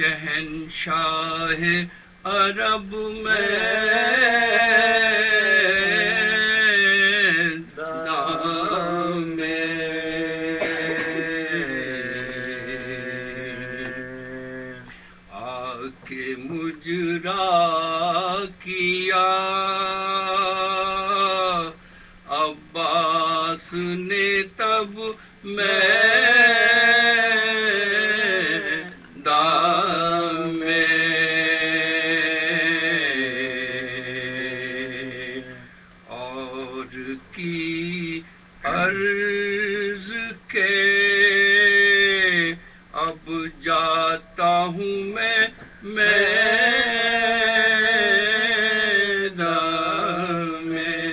شہنشاہ عرب میں دام آ کے مجرا کیا عباس نے تب میں عرض کے اب جاتا ہوں میں میدان میں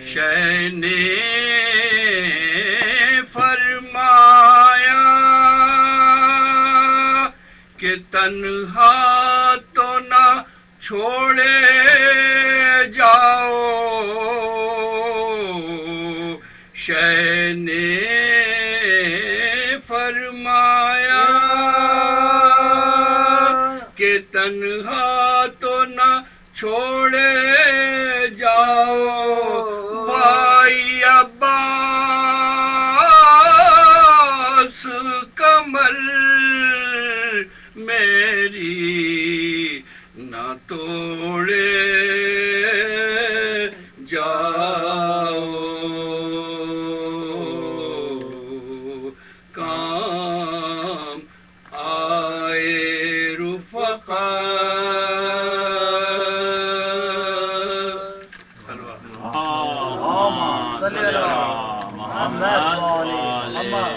شہ نے فرمایا کہ تنہا تو نہ چھوڑے جاؤ شہ نے فرمایا کہ تنہا تو نہ چھوڑے جاؤ بھائی عباس کمر میری نہ توڑے جاؤ کام آئے رفقا صلی اللہ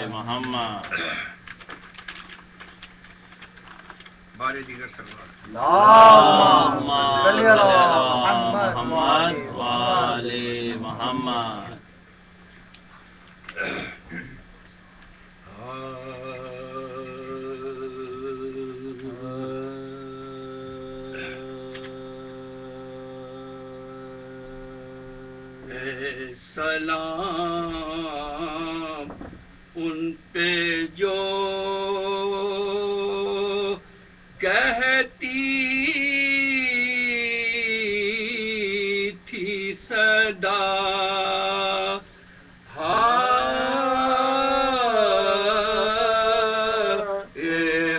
محمد بارے دیگر سلوات اللہم صلی اللہ محمد وآلِ محمد سلام ان پہ جو کہتی تھی صدا اے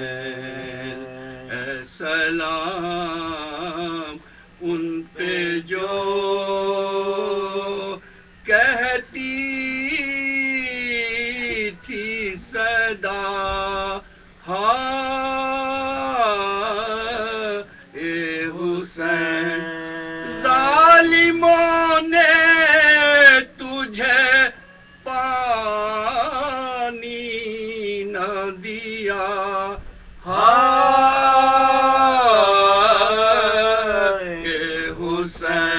حسین اے سلام ان پہ جو کہتی تھی صدا اے حسین ظالموں نے تجھے پانی نہ دیا اے حسین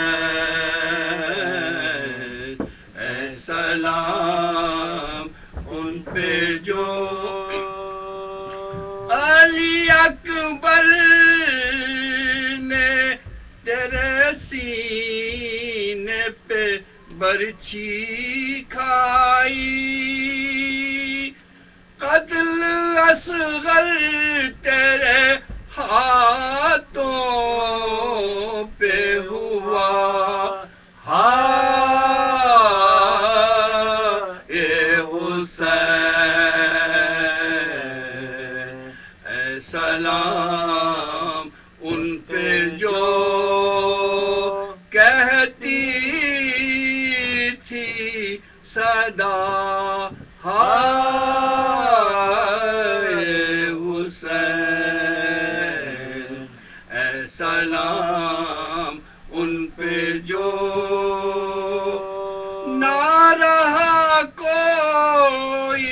اے سلام ان پہ جو علی اکبر نے تیرے سینے پہ برچھی کھائی قتل اصغر تیرے ہاتھوں پہ ہوا اے حسین اے سلام ان پہ جو کہتی تھی صدا حسین اے سلام ان پہ جو نہ رہا کوئی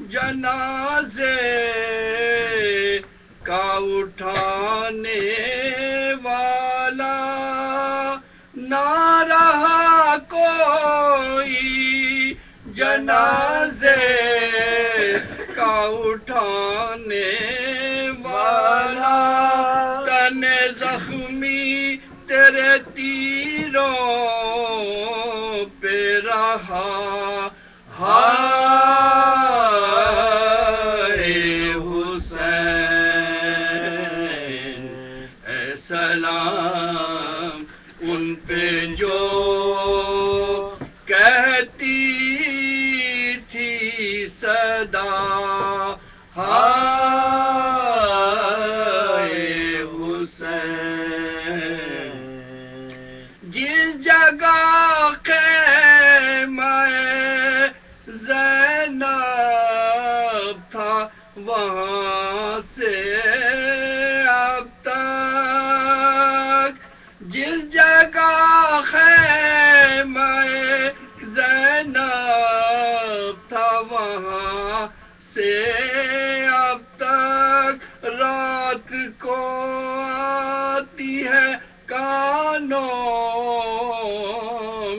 جنازے کا اٹھانے والا نہ رہا کوئی جنازے کا اٹھانے والا تن زخمی تیرے تیروں پہ رہا ہائے حسین اے سلام ان پہ جو کہتی تھی صدا ہائے حسین جس جگہ خیمہ زینب تھا وہاں سے اب تک جس جگہ خیمہ زینب تھا وہاں سے اب تک رات کو آتی ہے کانوں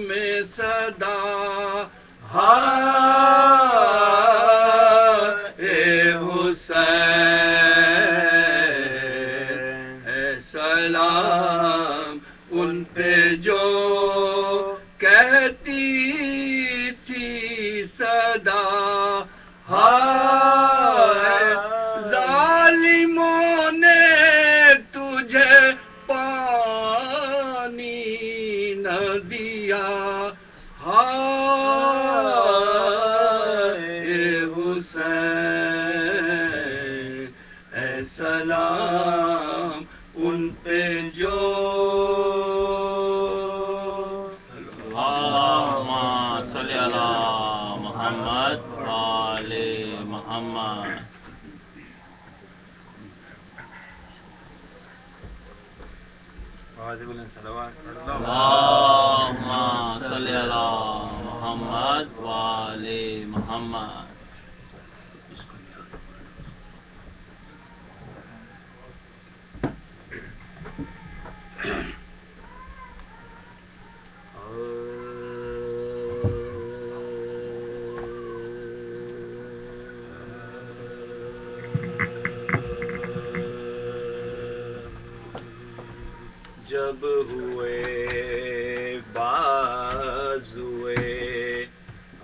میں صدا ہائے حسین اے سلام ان پہ جو کہتی تھی صدا ہائے ظالموں نے تجھے پانی نہ دیا ہائے حسین اے سلام ان پہ جو اللہم صلی علی محمد وآل محمد اللہم صلی علی محمد وآل محمد جب ہوئے بازوئے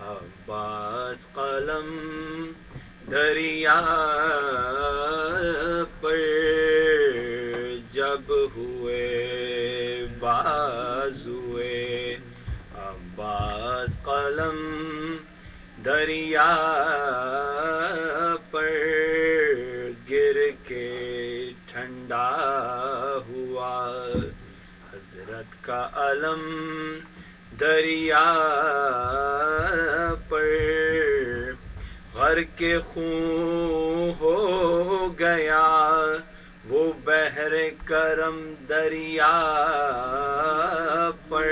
عباس قلم دریا پر جب ہوئے بازوئے عباس قلم دریا پر گر کے ٹھنڈا ہوا حضرت کا علم دریا پر غرق خون ہو گیا وہ بحر کرم دریا پر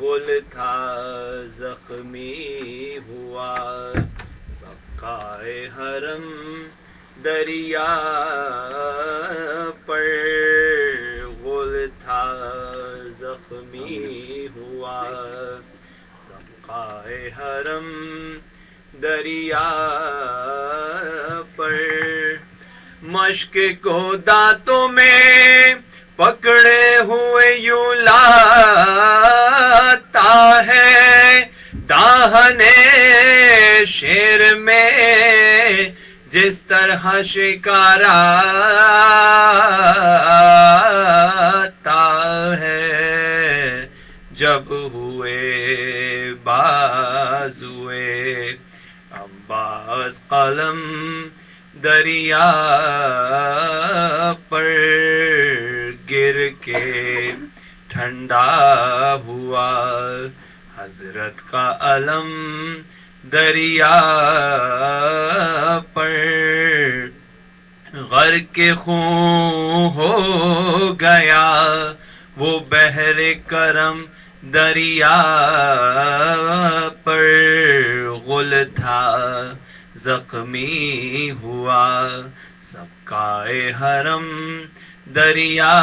غل تھا زخمی ہوا سقائے حرم دریا پر غل تھا زخمی ہوا سقائے حرم دریا پر مشق کو دانتوں میں پکڑے ہوئے یوں لاتا ہے داہنے شیر میں جس طرح شکاراتا ہے جب ہوئے بازوئے عباس قلم دریا پر گر کے ٹھنڈا ہوا حضرت کا علم دریا پر غرق خون ہو گیا وہ بحر کرم دریا پر غل تھا زخمی ہوا سقائے حرم دریا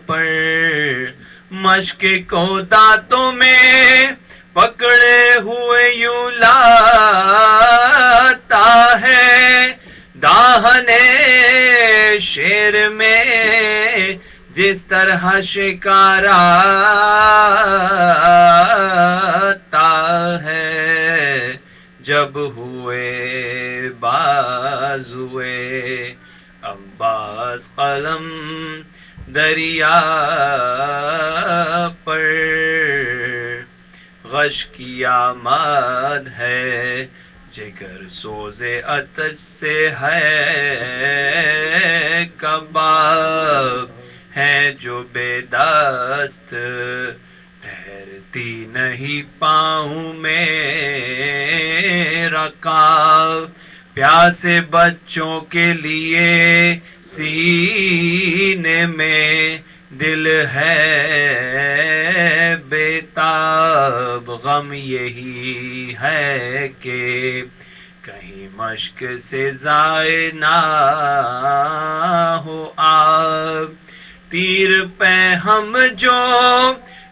پر مشق کو دانتوں میں پکڑے ہوئے یوں لاتا ہے داہنے شیر میں جس طرح شکاراتا عباس قلم دریا پر غش کی آمد ہے جگر سوز آتش سے ہے کباب ہے جو بے دست ٹھہرتی نہیں پاؤں میرا کام پیاسے بچوں کے لیے سینے میں دل ہے بیتاب غم یہی ہے کہ کہیں مشق سے ضائع نہ ہو آب تیر پہ ہم جو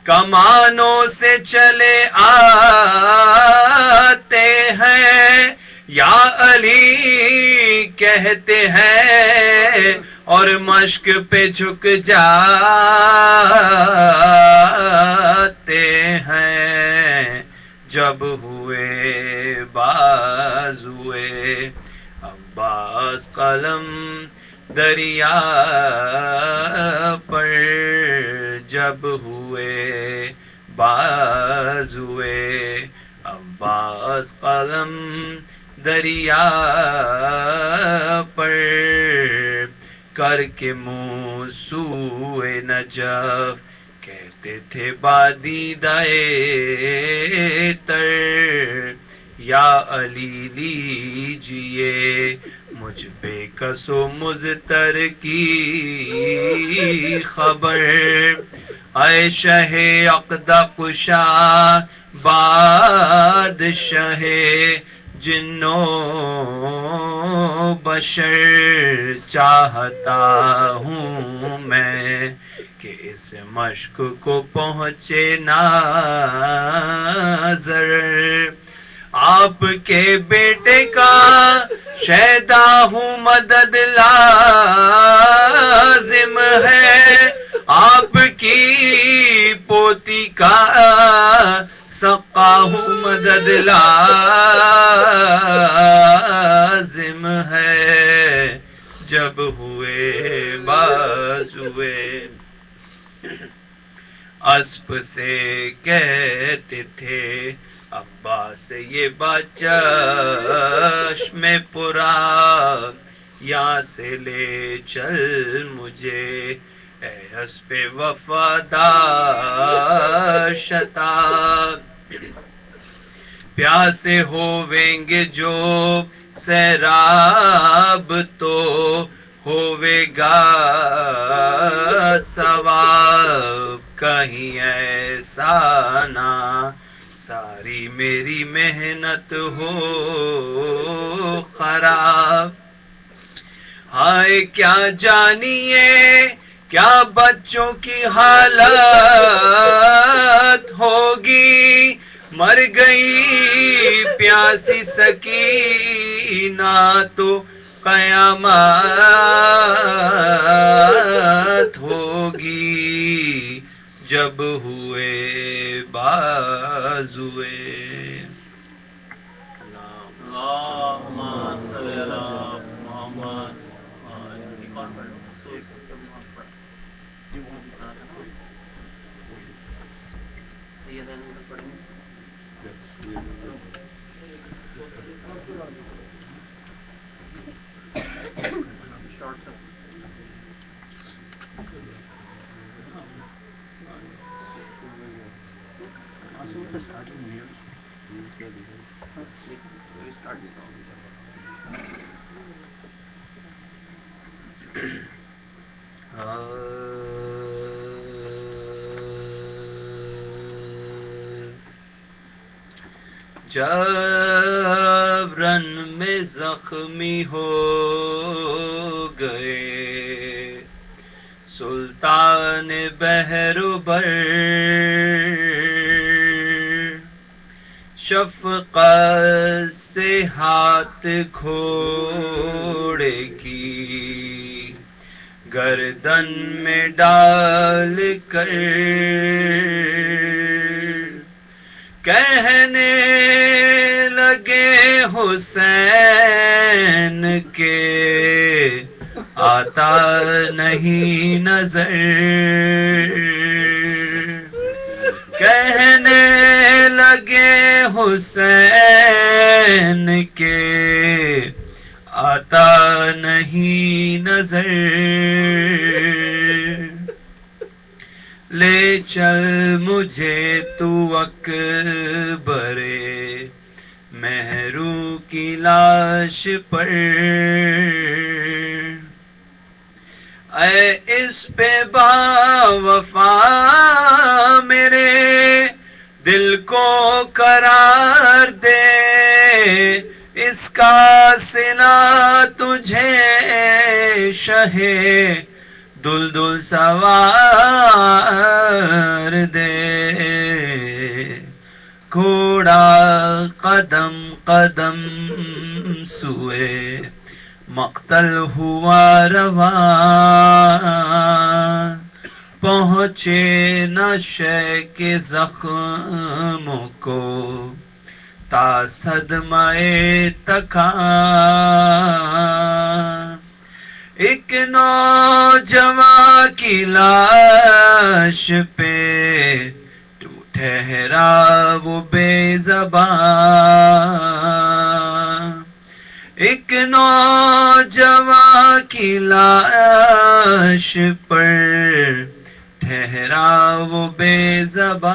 کمانوں سے چلے آتے ہیں یا علی کہتے ہیں اور مشق پہ جھک جاتے ہیں جب ہوئے بازوئے عباس قلم دریا پر جب ہوئے بازوئے عباس قلم دریا پر کر کے منہ سوئے نجف کہتے تھے بادیدائے تر یا علی لیجئے مجھ بے کس و مضطر کی خبر اے شہ عقد قشا بادشاہ جنوں بشر چاہتا ہوں میں کہ اس مشق کو پہنچے نظر آپ کے بیٹے کا شیدا ہوں مدد لازم ہے آپ کی پوتی کا سقا ہوں مدد لازم ہے جب ہوئے بازوئے اسپ سے کہتے تھے عباس یہ بچشم پورا یہاں سے لے چل مجھے اے حسب وفادار شتاب پیاسے ہوویں گے جو سیراب تو ہوئے گا ثواب کہیں ایسا نہ ساری میری محنت ہو خراب ہائے کیا جانیے کیا بچوں کی حالت ہوگی مر گئی پیاسی سکینہ تو قیامت ہوگی جب ہوئے بازوئے اللہم صلی علی محمد جب رن میں زخمی ہو گئے سلطان بحر شفقت سے ہاتھ گھوڑے کی گردن میں ڈال کر کہنے لگے حسین کے آتا نہیں نظر کہنے لگے حسین کے آتا نہیں نظر لے چل مجھے تو اکبر مہرو کی لاش پر اے اس پہ با وفا میرے دل کو قرار دے اس کا صلہ تجھے شہ دلدل سوار دے گھوڑا قدم قدم سوئے مقتل ہوا رواں پہنچے نہ شے کے زخموں کو تا صدمہ تکاں ایک نوجوان کی لاش پہ ٹھہرا وہ بے زبان ایک نوجوان کی لاش پر ٹھہرا وہ بے زبان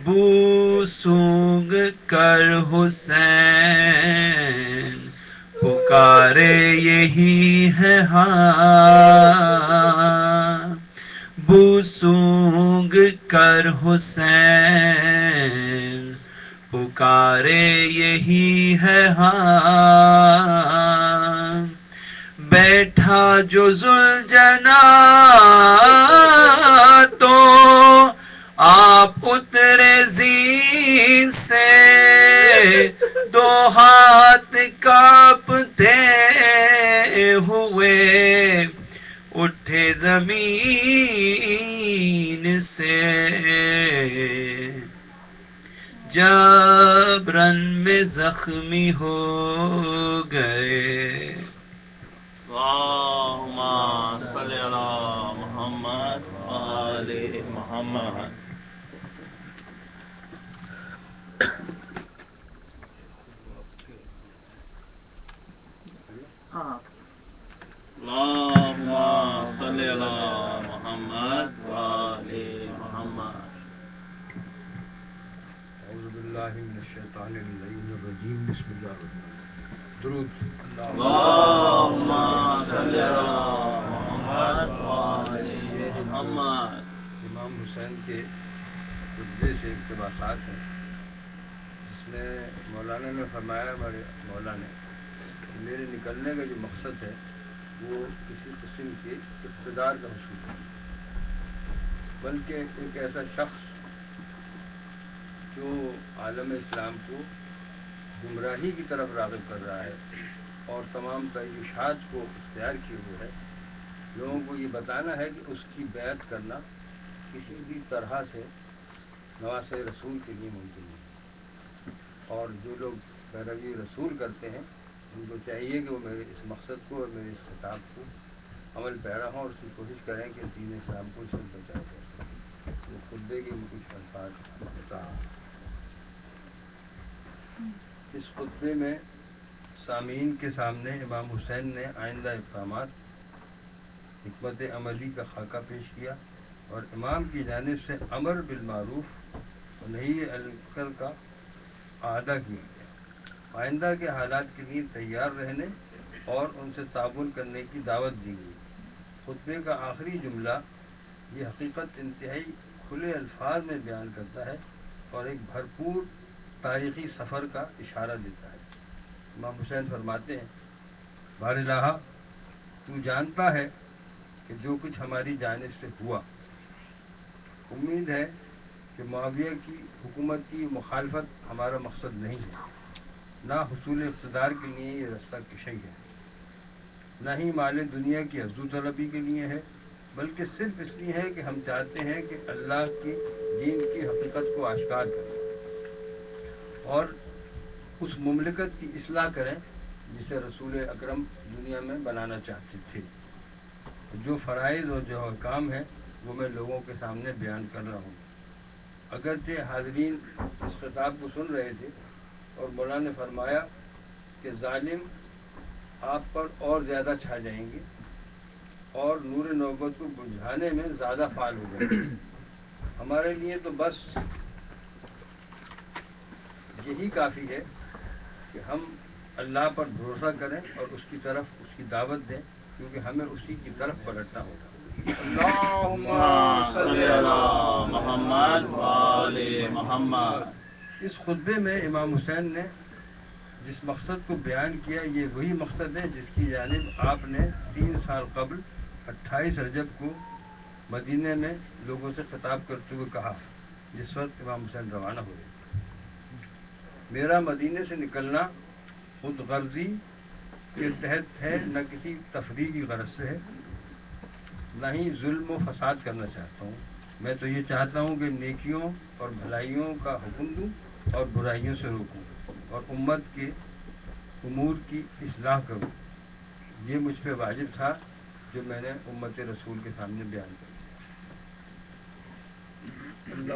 بو سونگ کر حسین پکارے یہی ہے ہاں بو سونگ کر حسین پکارے یہی ہے ہاں بیٹھا جو ذوالجناح تو آپ اترے زین سے دو ہاتھ کانپتے ہوئے اٹھے زمین سے جبرن میں زخمی ہو گئے اللہم صلی علی محمد آل محمد اللہم صلی علی محمد آل محمد اعوذ باللہ من الشیطان الرجیم بسم اللہ الرحمن الرحیم درود اللہم صلی علی محمد آل محمد امام حسین کے خطبے سے اقتباسات ہیں جس میں مولانا نے فرمایا ہمارے مولا نے میرے نکلنے کا جو مقصد ہے وہ کسی قسم کے اقتدار کا حصول ہے بلکہ ایک ایسا شخص جو عالم اسلام کو گمراہی کی طرف راغب کر رہا ہے اور تمام تعیشات کو اختیار کیے ہوئے ہے لوگوں کو یہ بتانا ہے کہ اس کی بیعت کرنا کسی بھی طرح سے نواز رسول کے لیے ممکن نہیں اور جو لوگ پیروی رسول کرتے ہیں ان کو چاہیے کہ وہ میرے اس مقصد کو اور میرے اس خطاب کو عمل پیرا ہوں اور اس کی کوشش کریں کہ دین اسلام کو اس سے بچایا جائے وہ خطبے کے کچھ الفاظ بتا اس خطبے میں سامعین کے سامنے امام حسین نے آئندہ اقدامات حکمت عملی کا خاکہ پیش کیا اور امام کی جانب سے امر بالمعروف و نہی عن المنکر کا اعادہ کیا گیا آئندہ کے حالات کے لیے تیار رہنے اور ان سے تعاون کرنے کی دعوت دی گئی خطبے کا آخری جملہ یہ حقیقت انتہائی کھلے الفاظ میں بیان کرتا ہے اور ایک بھرپور تاریخی سفر کا اشارہ دیتا ہے امام حسین فرماتے ہیں بار الہ تو جانتا ہے کہ جو کچھ ہماری جانب سے ہوا امید ہے کہ معاویہ کی حکومت کی مخالفت ہمارا مقصد نہیں ہے نہ حصول اقتدار کے لیے یہ رستہ کشی ہے نہ ہی مال دنیا کی حضو طلبی کے لیے ہے بلکہ صرف اس لیے ہے کہ ہم چاہتے ہیں کہ اللہ کی دین کی حقیقت کو آشکار کریں اور اس مملکت کی اصلاح کریں جسے رسول اکرم دنیا میں بنانا چاہتے تھے. جو فرائض اور جو کام ہے وہ میں لوگوں کے سامنے بیان کر رہا ہوں. اگرچہ حاضرین اس خطاب کو سن رہے تھے اور مولانا نے فرمایا کہ ظالم آپ پر اور زیادہ چھا جائیں گے اور نور نوبت کو بجھانے میں زیادہ فعال ہو جائیں گے. ہمارے لیے تو بس یہی کافی ہے کہ ہم اللہ پر بھروسہ کریں اور اس کی طرف اس کی دعوت دیں، کیونکہ ہمیں اسی کی طرف پلٹنا ہوگا. اللهم صل صلی على علی محمد وآل محمد. اس خطبے میں امام حسین نے جس مقصد کو بیان کیا یہ وہی مقصد ہے جس کی جانب آپ نے 3 سال قبل 28 رجب کو مدینہ میں لوگوں سے خطاب کرتے ہوئے کہا، جس وقت امام حسین روانہ ہوئے. میرا مدینہ سے نکلنا خود غرضی کے تحت ہے، نہ کسی تفریحی غرض سے ہے، نہ ہی ظلم و فساد کرنا چاہتا ہوں. میں تو یہ چاہتا ہوں کہ نیکیوں اور بھلائیوں کا حکم دوں اور برائیوں سے روکوں اور امت کے امور کی اصلاح کروں. یہ مجھ پہ واجب تھا جو میں نے امت رسول کے سامنے بیان کیا. صلی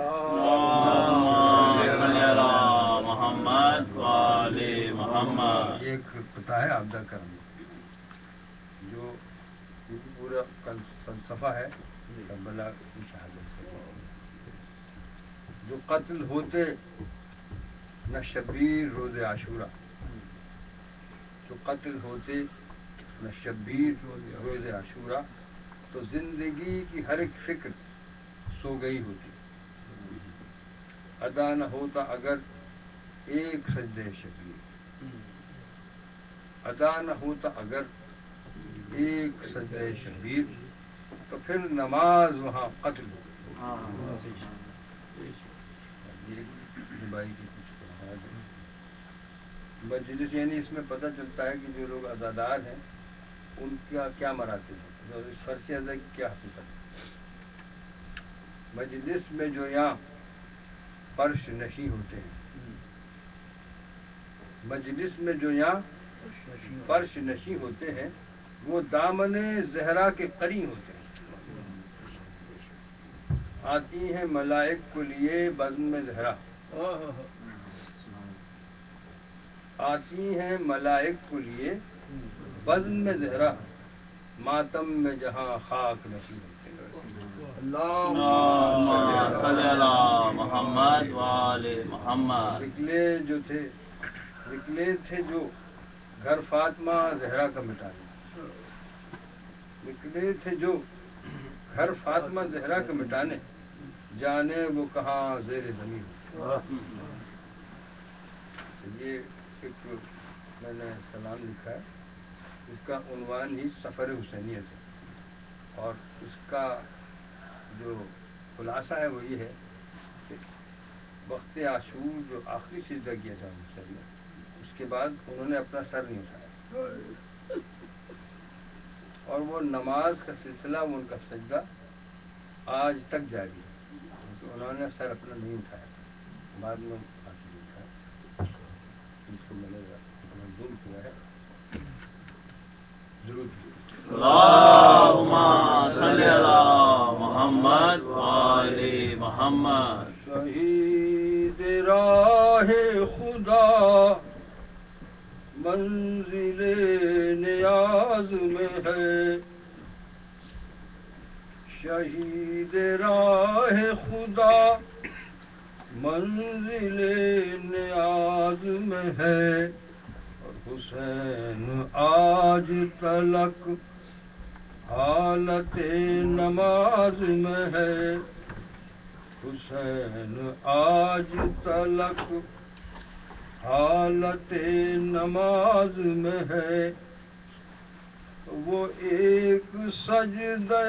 علی محمد وآل محمد. یہ ایک پتہ ہے آبدہ کرم جو پورا فلسفہ ہے کربلا کی شہادت کا. جو قتل ہوتے نہ شبیر روز عاشورہ، جو قتل ہوتے نہ شبیر روز عاشورہ، تو زندگی کی ہر ایک فکر سو گئی ہوتی. ادا نہ ہوتا اگر ایک سجدہ شبیر، ادا نہ ہوتا اگر ایک سجدہ شبیر، تو پھر نماز وہاں قتل ہو گئی. یہ زبائی کی کچھ الفاظ ہیں. مجلس یعنی اس میں پتہ چلتا ہے کہ جو لوگ عزادار ہیں ان کا کیا مراتب ہے، اس فرض ادا کی کیا حقیقت ہے. مجلس میں جو یہاں فرش نشی ہوتے ہیں، مجلس میں جو یہاں فرش نشی ہوتے ہیں وہ دامن زہرا کے قرین ہوتے ہیں. آتی ہیں ملائک کو لیے بزم میں زہرا، آتی ہیں ملائک کو لیے بزم میں زہرا، ماتم میں جہاں خاک نشی ہوتے ہیں. اللہم صلی علی محمد وآل محمد. نکلے تھے جو گھر فاطمہ زہرا کا مٹانے، نکلے تھے جو گھر فاطمہ زہرا کا مٹانے، جانے وہ کہاں زیر زمین. یہ ایک میں نے سلام لکھا ہے، اس کا عنوان ہی سفر حسینیت ہے، اور اس کا جو خلاصہ ہے وہ یہ ہے کہ وقت عاشور جو آخری سجدہ کیا تھا حسین نے، اس کے بعد انہوں نے اپنا سر نہیں اٹھایا، اور وہ نماز کا سلسلہ وہ ان کا سجدہ آج تک جاری ہے. تو انہوں نے سر اپنا نہیں اٹھایا، بعد میں باقی اٹھایا. اس کو میں نے منظور کیا ہے. ضرور اللہم صلی علی محمد وآل محمد. شہید راہ خدا منزل نیاز میں ہے، شہید راہ خدا منزل نیاز میں ہے، اور حسین آج تلک حالت نماز میں ہے، حسین آج تلک حالت نماز میں ہے. وہ ایک سجدہ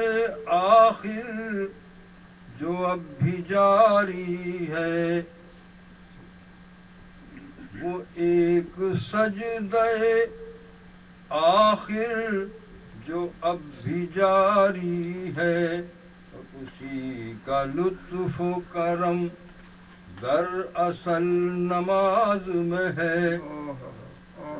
آخر جو اب بھی جاری ہے، وہ ایک سجدہ آخر جو اب بھی جاری ہے، اسی کا لطف و کرم در اصل نماز میں ہے،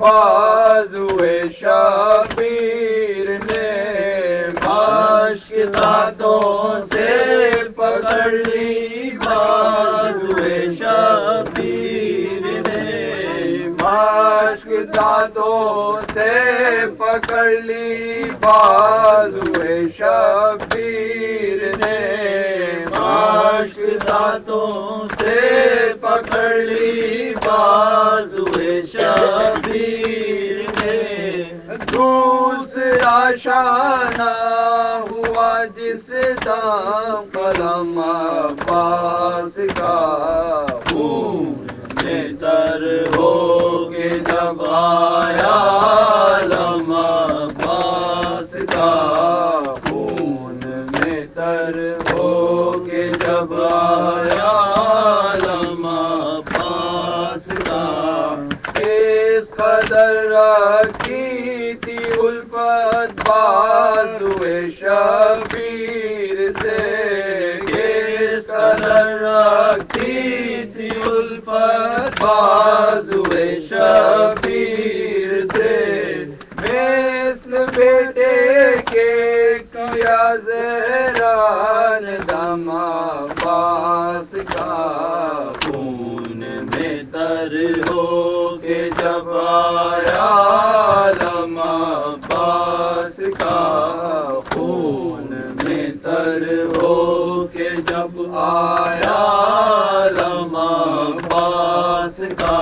بازوئے شبیر نے مشک دانتوں سے پکڑ لی بازوئے شبیر نے مشک دانتوں سے پکڑ لی بازوئے شبیر نے مشک دانتوں سے پکڑ لی بازوئے شبیر نے دوسرا شانہ ہوا جس دم قلم عباس کا خون میں تر ہو کے جب آیا علم عباس کا خون میں تر ہو کے جب آیا علم عباس کا اس قدر رکھی تھی الفت بازوئے شبیر سے اس قدر رکھی تھی الفت بازوئے شبیر سے مثل بیٹے کے کیا زہران دم عباس کا خون میں تر ہو کے جب آیا علم عباس کا خون میں تر ہو کے جب آیا علم عباس کا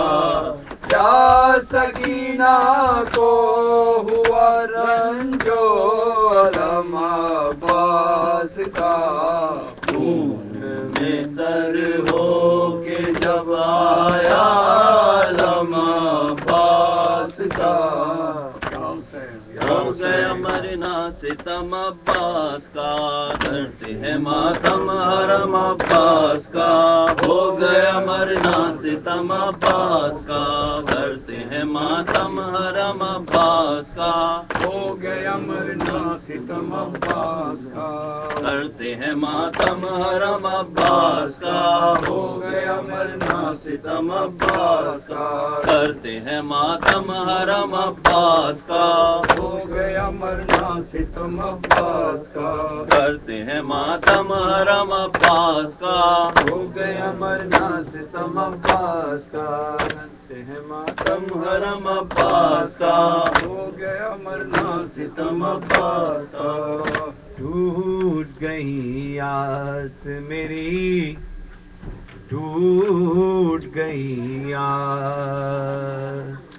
کیا سکینہ کو ہوا رنجو علم عباس کا خون میں تر ہو کے جب آیا علم عباس کا ہو گیا مرنا ستم عباس کا کرتے ہیں ماتم حرم عباس کا ہو گیا مرنا ستم عباس کا کرتے ہیں ماتم حرم عباس کا ہو گیا مرنا ستم عباس کا کرتے ہیں ماتم حرم عباس کا ہو گیا مرنا ستم عباس کا کرتے ہیں ماتم حرم عباس کا ہو گیا مرنا ستم عباس کا کرتے ہیں ماتم حرم عباس کا ہو گیا مرنا ستم عباس کا کرتے ہیں ماتم حرم عباس کا ہو گیا مرنا ستم عباس کا ٹوٹ گئی آس میری ٹوٹ گئی آس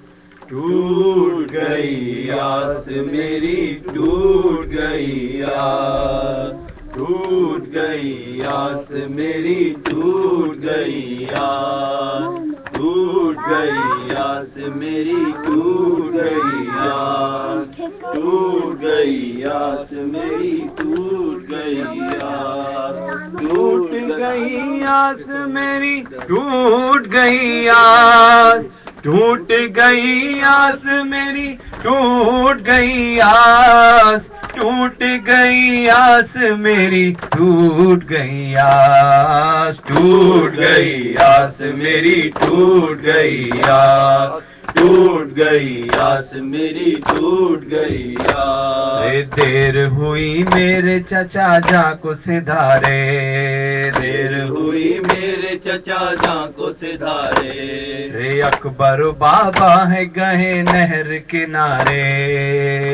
ٹوٹ گئی آس میری ٹوٹ گئی آس ٹوٹ گئی آس میری ٹوٹ گئی آس ٹوٹ گئی آس میری ٹوٹ گئی آس ٹوٹ گئی آس میری ٹوٹ گئی آس ٹوٹ گئی آس میری ٹوٹ گئی آس ٹوٹ گئی آس میری ٹوٹ گئی آس ٹوٹ گئی آس میری ٹوٹ گئی آس ٹوٹ گئی آس میری ٹوٹ گئی آس ٹوٹ گئی آس میری ٹوٹ گئی آس دیر ہوئی میرے چچا جاں کو سدھارے دیر ہوئی میرے چچا جاں کو سدھارے رے اکبر بابا ہے گئے نہر کنارے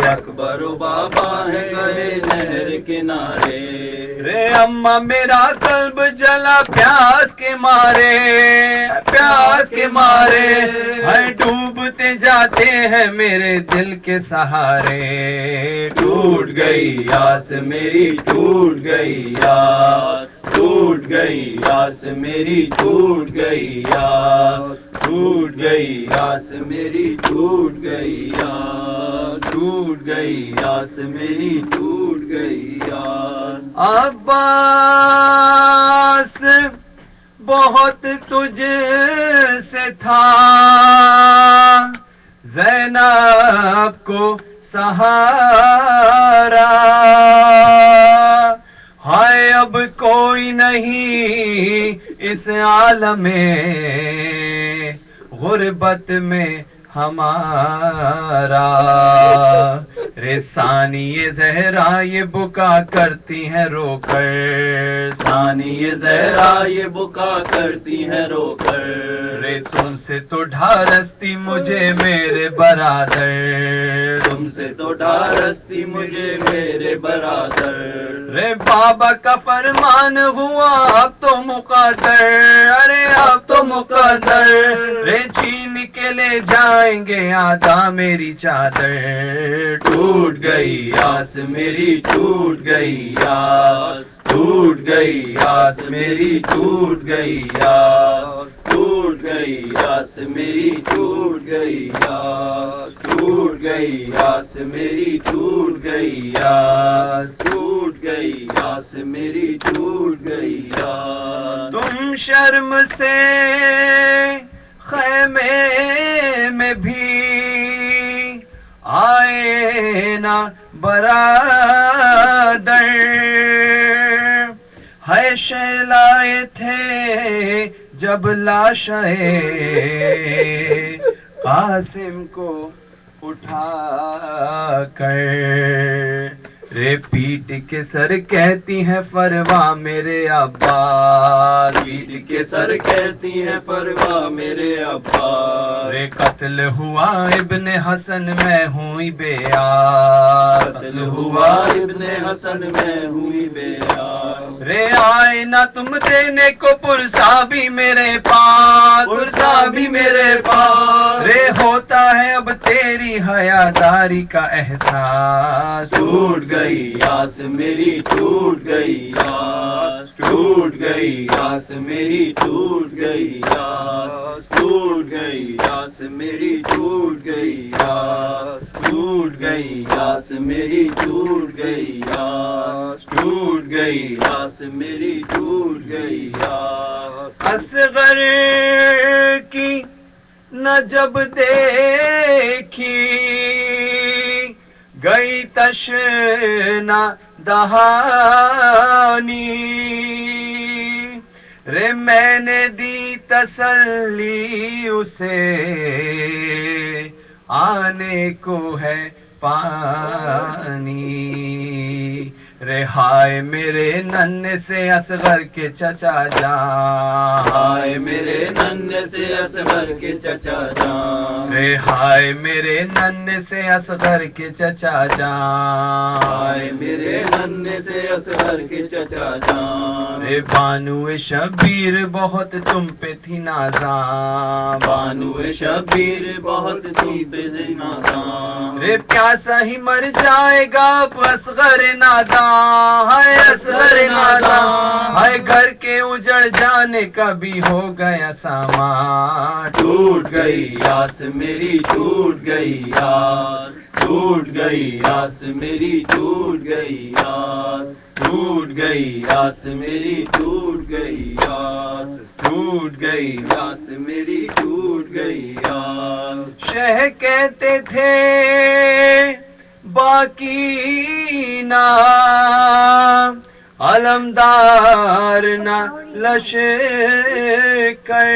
اکبر بابا ہے گئے نہر کنارے رے اماں میرا قلب جلا پیاس کے مارے پیاس کے مارے ہر ڈوبتے جاتے ہیں میرے دل کے سہارے ٹوٹ گئی آس میری ٹوٹ گئی آس ٹوٹ گئی آس میری ٹوٹ گئی آس ٹوٹ گئی آس میری ٹوٹ گئی آس ٹوٹ گئی آس میری ٹوٹ گئی آس عباس بہت تجھ سے تھا زینب کو سہارا ہائے اب کوئی نہیں اس عالم میں غربت میں ہمارا رے ثانی زہرا یہ بکا کرتی ہیں رو کر ثانی زہرا یہ بکا کرتی ہے رو کر رے تم سے تو ڈھارستی مجھے میرے برادر تم سے تو ڈھارستی مجھے میرے برادر رے بابا کا فرمان ہوا اب تو مقدر ارے اب تو مقدر رے چھین کے لے جائیں گے آدھا میری چادر ٹوٹ گئی آس میری ٹوٹ گئی آس ٹوٹ گئی آس میری ٹوٹ گئی آس ٹوٹ گئی آس میری ٹوٹ گئی آس ٹوٹ گئی آس میری ٹوٹ گئی آس ٹوٹ گئی آس میری ٹوٹ گئی آس تم شرم سے خیمے میں بھی آئے نا برادر ہے شہلائے تھے جب لاشے قاسم کو اٹھا کر رے پیٹ کے سر کہتی ہیں فروا میرے عباس پیٹ کے سر کہتی ہیں فروا میرے عباس رے قتل ہوا ابن حسن میں ہوئی بیعت قتل ہوا ابن حسن میں ہوئی بیعت رے آئے نہ تم دینے کو پرسا بھی میرے پاس پرسا بھی میرے پاس رے ہوتا ہے اب تیری حیاداری کا احساس ٹوٹ گئی آس میری ٹوٹ گئی آس ٹوٹ گئی آس میری ٹوٹ گئی آس ٹوٹ گئی آس میری ٹوٹ گئی آس ٹوٹ گئی آس میری ٹوٹ گئی آس ٹوٹ گئی آس میری ٹوٹ گئی آس اصغر کی نہ جب دیکھی گئی تشنا دہانی رے میں نے دی تسلی اسے آنے کو ہے پانی رے ہائے میرے ننھے سے اصغر کے چچا جان ہائے میرے ننھے سے اصغر کے چچا جان رے ہائے میرے ننھے سے اصغر کے چچا جان ہائے میرے ننھے سے اصغر کے چچا جان رے بانو شبیر بہت تم پہ تھی نازاں بانو شبیر بہت تم پہ تھی نازاں رے پیاسا ہی مر جائے گا اب اصغر ناداں ہائے اصغر ناداں ہائے گھر کے اجڑ جانے کا بھی ہو گیا سامان ٹوٹ گئی آس میری ٹوٹ گئی آس ٹوٹ گئی آس میری ٹوٹ گئی آس ٹوٹ گئی آس میری ٹوٹ گئی آس ٹوٹ گئی آس میری ٹوٹ گئی آس شہ کہتے تھے باقی نہ علمدار نہ لشکر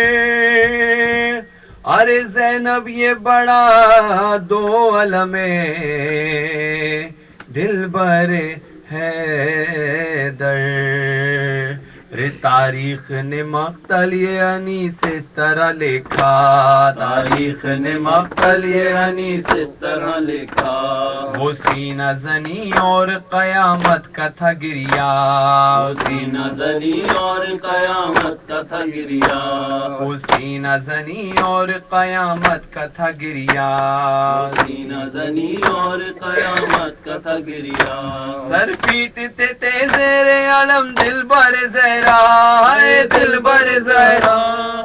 ارے زینب یہ بڑا دو علم دل بر حیدر رے تاریخ نے مقتل یہ انیس اس طرح لکھا تاریخ نے مقتل یہ انیس اس طرح لکھا وہ سینہ زنی اور قیامت کا تھا گریا سینہ زنی اور قیامت کا تھا گریا وہ سینہ زنی اور قیامت کا تھا گریا سینہ زنی اور قیامت کا تھا گریا سر پیٹتے تھے زیر علم دل بر زہرا ہائے دل بر زہرا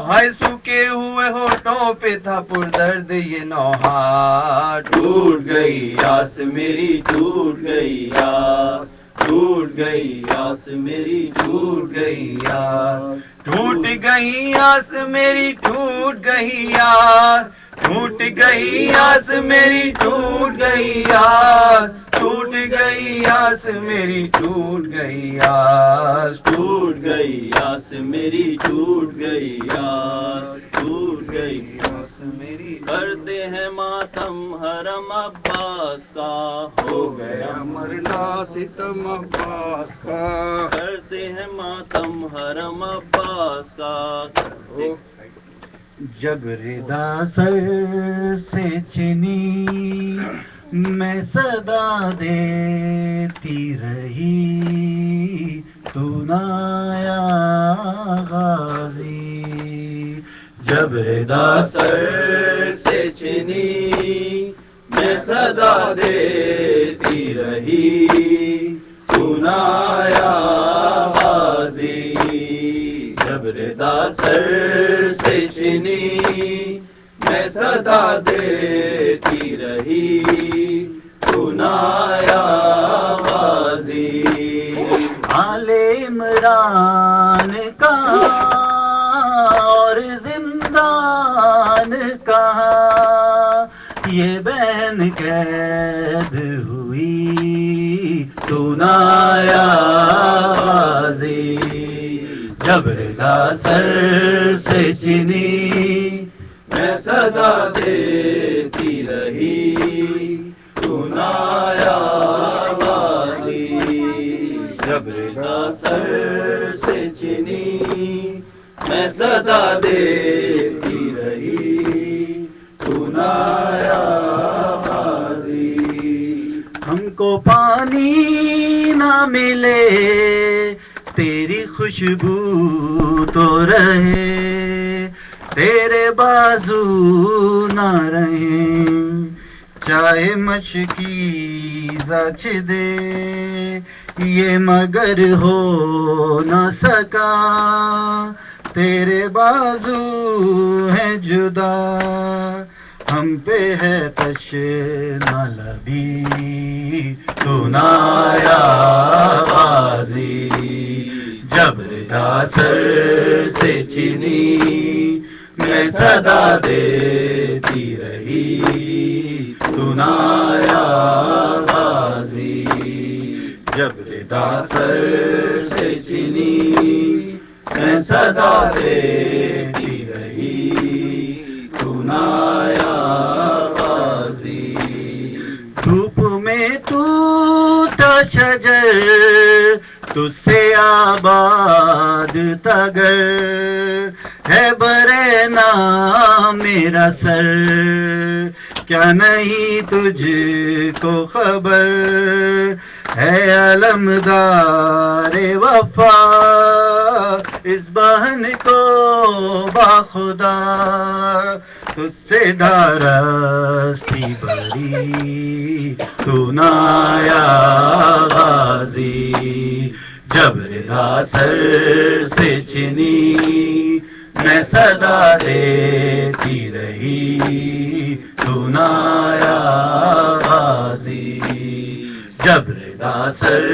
ہائے سوکے ہوئے ہونٹوں پہ تھا پر درد یہ نوحہ ٹوٹ گئی آس میری ٹوٹ گئی آس ٹوٹ گئی آس میری ٹوٹ گئی آس ٹوٹ گئی آس میری ٹوٹ گئی آس ٹوٹ گئی آس میری ٹوٹ گئی آس ٹوٹ گئی آس میری ٹوٹ گئی آس ٹوٹ گئی آس میری ٹوٹ گئی آس ٹوٹ گئی آس میری کرتے ہیں ماتم حرم عباس کا ہو گیا مرنا ستم عباس کا کرتے ہیں ماتم حرم عباس کا جب ردا سر سے چنی میں صدا دیتی رہی تو نہ آیا غازی جب ردا سر سے چنی میں صدا دیتی رہی تو نہ آیا غازی جب ردا سر سے چنی میں صدا دیتی رہی تو نہ آیا غازی آل عمران کہاں اور زندان کہاں یہ بہن قید ہوئی تو نہ آیا غازی جب ردا سر سے چنی میں صدا دیتی رہی تو نہ آیا غازی جب ردا سر سے چنی میں صدا دیتی رہی تو نہ آیا غازی ہم کو پانی نہ ملے تیری خوشبو تو رہے تیرے بازو نہ رہیں چاہے مشکی زچ دے یہ مگر ہو نہ سکا تیرے بازو ہیں جدا ہم پہ ہے تشنہ لبی تو نہ آیا غازی جب ردا سر سے چنی میں صدا دیتی رہی تو نہ آیا غازی جب ردا سر سے چنی میں صدا دیتی رہی تو نہ آیا غازی دھوپ میں ٹوٹا شجر تجھ سے آباد تگر ہے برے نام میرا سر کیا نہیں تجھ کو خبر ہے علمدار وفا اس بہن کو باخدا تجھ سے ڈارستی بری تو نہ آیا غازی جب ردا سر سے چنی میں صدا دیتی رہی تو نہ آیا غازی جب ردا سر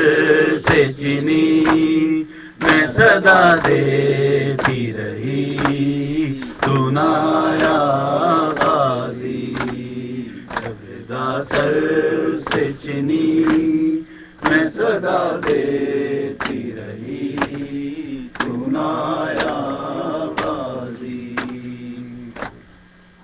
سے چنی میں صدا دیتی رہی تو نہ آیا غازی جب ردا سر سے چنی میں صدا دیتی رہی تو نہ آیا غازی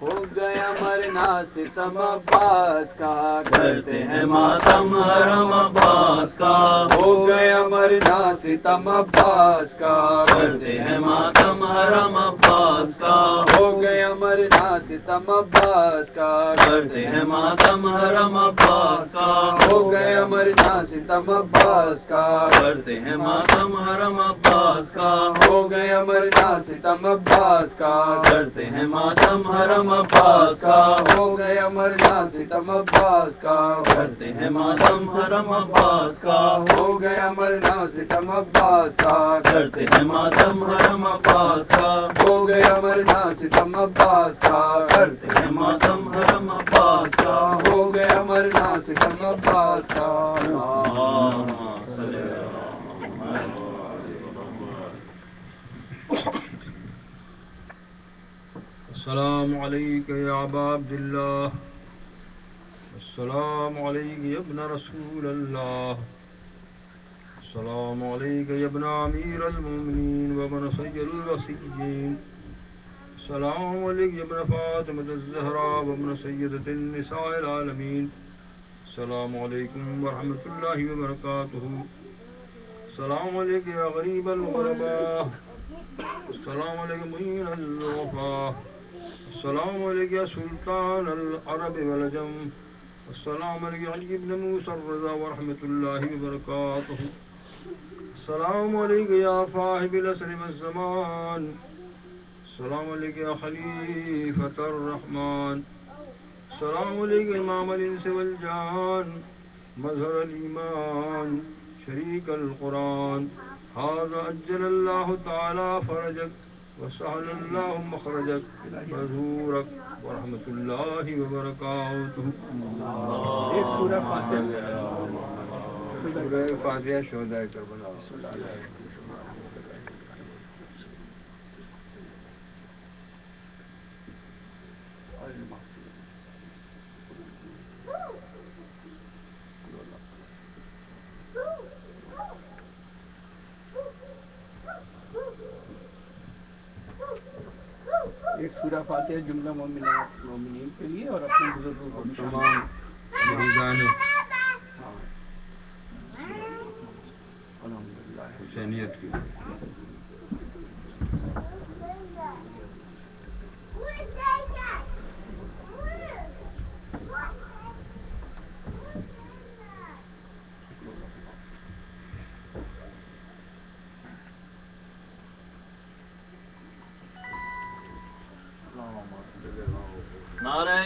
ہو گیا مرنا ستم عباس کا کرتے ہیں ماتم حرم عباس کا ہو گیا مرنا ستم عباس کا کرتے ہیں ماتم حرم عباس کا ہو گیا مرنا ستم عباس کا کرتے ہیں ماتم حرم عباس کا ہو گیا مرنا ستم عباس کا کرتے ہیں ماتم حرم عباس کا ہو گیا مرنا ستم عباس کا کرتے ہیں ماتم حرم عباس کا ہو گیا مرنا ستم عباس کا کرتے ہیں ماتم حرم عباس کا ہو گیا مرنا ستم عباس کا کرتے ہیں ماتم حرم عباس کا ہو گیا مرنا ستم عباس کا کرتے ہیں ماتم حرم عباس کا ہو گیا مرنا ستم عباس کا السلام علیکم یا ابا عبداللہ السلام عليك يا ابن رسول الله السلام عليك يا ابن أمير المؤمنين وابن سيد الوصيين السلام عليك يا ابن فاطمة الزهراء وابن سيدة النساء العالمين السلام عليكم ورحمة الله وبركاته السلام عليك يا غريب الغرباء السلام عليك معين الوفاء السلام عليك يا سلطان العرب والعجم السلام عليك يا علي بن موسى الرضا ورحمة الله وبركاته السلام عليك يا صاحب الأسر والزمان السلام عليك يا خليفة الرحمن السلام عليك إمام الإنس والجان مظهر الإيمان شريك القرآن هذا أجل الله تعالى فرجك وسهل الله مخرجك وزورك ورحمة الله وبركاته سورة فاتحة شهداء کربلا ایک سورہ فاتحہ جملہ مومنین کے لیے اور اپنے بزرگوں کو بھی تمام بزرگان حسینیت کی نعرہ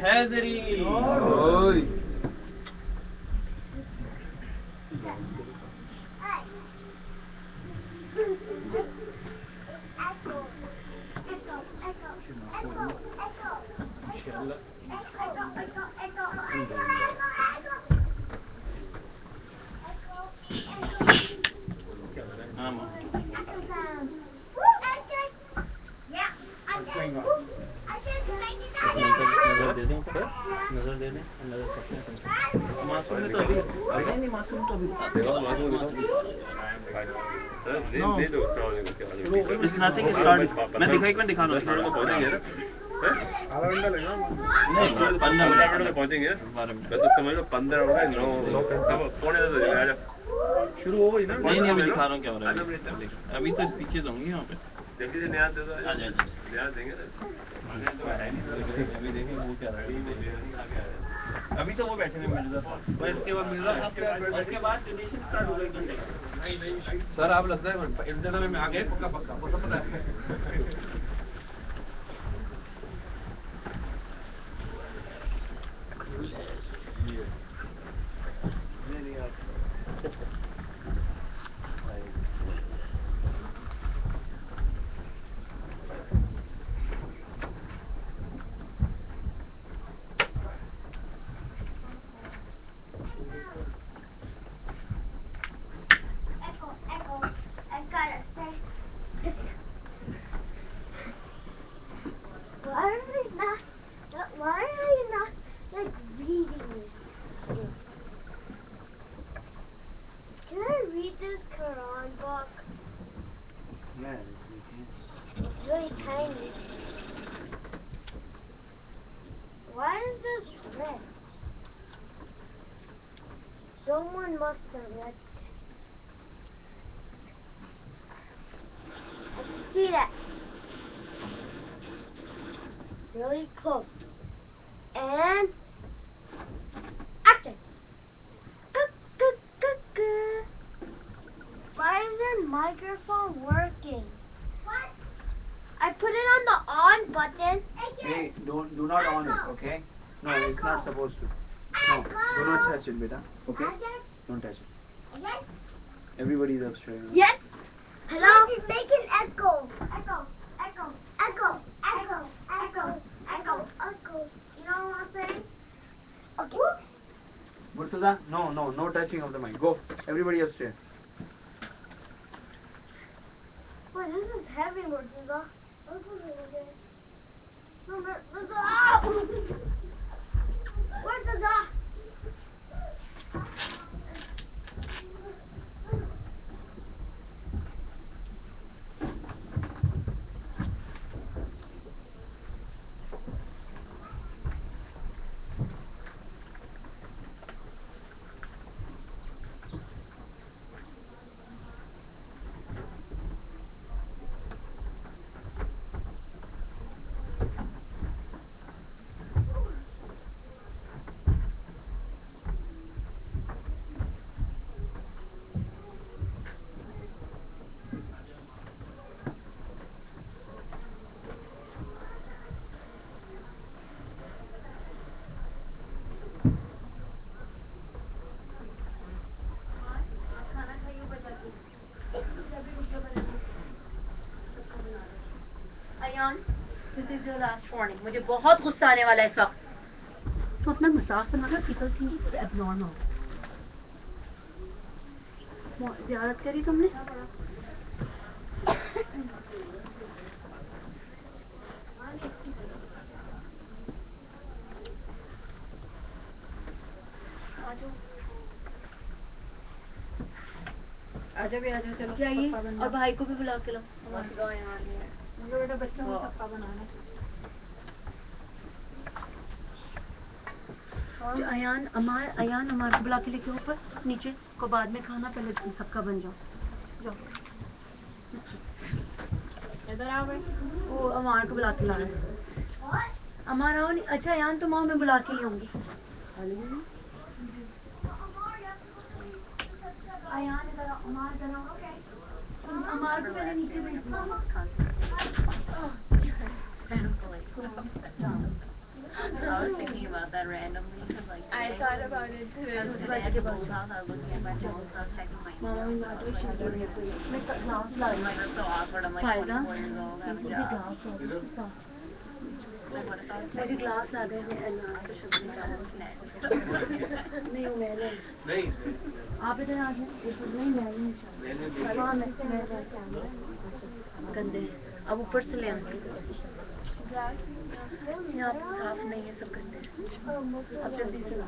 حیدری نظر دے دیں معصوم تو ابھی نہیں معصوم تو میں دکھا رہا ہوں شروع ہو گئی نا نہیں ابھی دکھا رہا ہوں کیا ہو رہا ہے ابھی تو اسپیچز ہوں گی وہاں پہ جلدی سے نیاز دے دو نیاز دیں گے ابھی تو وہ بیٹھے ہیں مرزا صاحب اس کے بعد مرزا صاحب اس کے بعد ٹریڈیشن سٹارٹ ہو گئی سر آپ لگتا ہے انتظار میں آگے پکا پکا پتہ ہے Why are you not like reading it? Can I read this Quran book? It's really tiny. Why is this red? Someone must have read it. I can see that. Really close. And action. Why isn't microphone working? What? I put it on the on button. Hey, do not on it, okay? No, it's not supposed to. No, do not touch it, beta. Okay? Don't touch it. Yes. Everybody is upstairs. Yes. Hello. This is making echo. Echo. Echo. Echo. Echo. Echo. Echo. Echo. You know what I'm saying? Okay. Murtaza, no touching of the mic. Go. Everybody upstairs. Wait, this is heavy, Murtaza. No, Murtaza. Murtaza. Ayaan this is your last warning. مجھے بہت غصہ آنے والا ہے اس وقت. تو اپنا مذاق بنا کر پیپل تھنک اب نارمل. زیارت کری تم نے؟ جائیے اور بھائی کو بھی بلا کے لاؤ. بچوں کو سب کا بنانا. ایان امار کو بلا کے لے کے اوپر نیچے کو بعد میں کھانا, پہلے سب کا بن جاؤ. جاؤ ادھر آؤ. وہ امار کو بلا کے لا رہے ہیں. امار آؤ. اچھا ایان تم آؤ, میں بلا کے لے آؤں گی. ایان ادھر آؤ. امار ادھر آؤ. امار کو پہلے نیچے بھیج دو. I was thinking about that randomly because like I thought about it too. I was at the old house. I was looking at my phone. I was checking my emails. I'm like, it's so awkward. I'm like 24 years old. I have a job. Like, what if I was مجھے glass لا دے. اناس کا شکر نہیں ہوں میں. آپ ادھر آ جائیں. نہیں گندے ہیں. اب اوپر سے لے آئیں. یہاں صاف نہیں ہے, سب گندے ہیں. اب جلدی سے لا.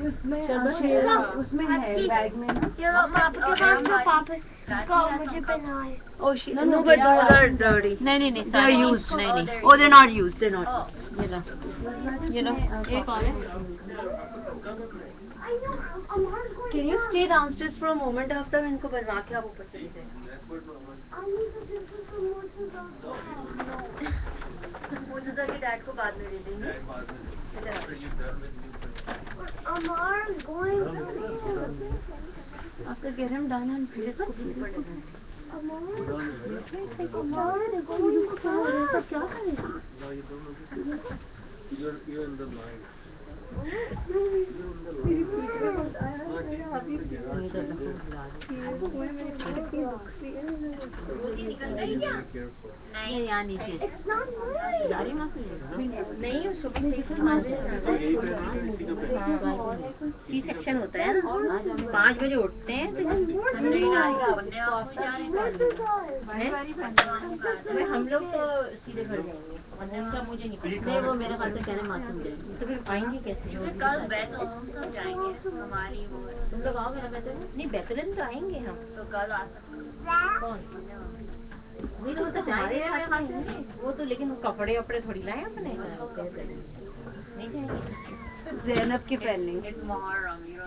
اس میں ہے بیگ میں. No, but those are dirty. نہیں They are used. Oh, they're not used. They're not. یہ لو ایک اور ہے. Can you stay downstairs for a moment after ان کو بنوا کے آپ اوپر چلے جائیں. مرتضیٰ کے ڈیڈ کو بعد میں دے دیں گے. After get him done and put his cooking for dinner. You're in the line. نہیں یہاں نیچے It's not mine. نہیں سی سیکشن ہوتا ہے نا. 5 بجے اٹھتے ہیں ہم لوگ تو سیدھے گھر جائیں گے. مجھے نہیں, وہ میرے خیال سے کہنے معصوم جائیں گے. تو پھر آئیں گے کیسے؟ ہم سب جائیں گے. ہماری تم لوگ آؤ گے نا بہترین. نہیں بہترین تو آئیں گے ہم. تو کل آ سکتے. کون نہیں تو وہ تو تمہارے یہاں سے وہ تو, لیکن وہ کپڑے وپڑے تھوڑی لائے اپنے. نہیں جائیں گے. زینب کی پہننی. It's Muharram.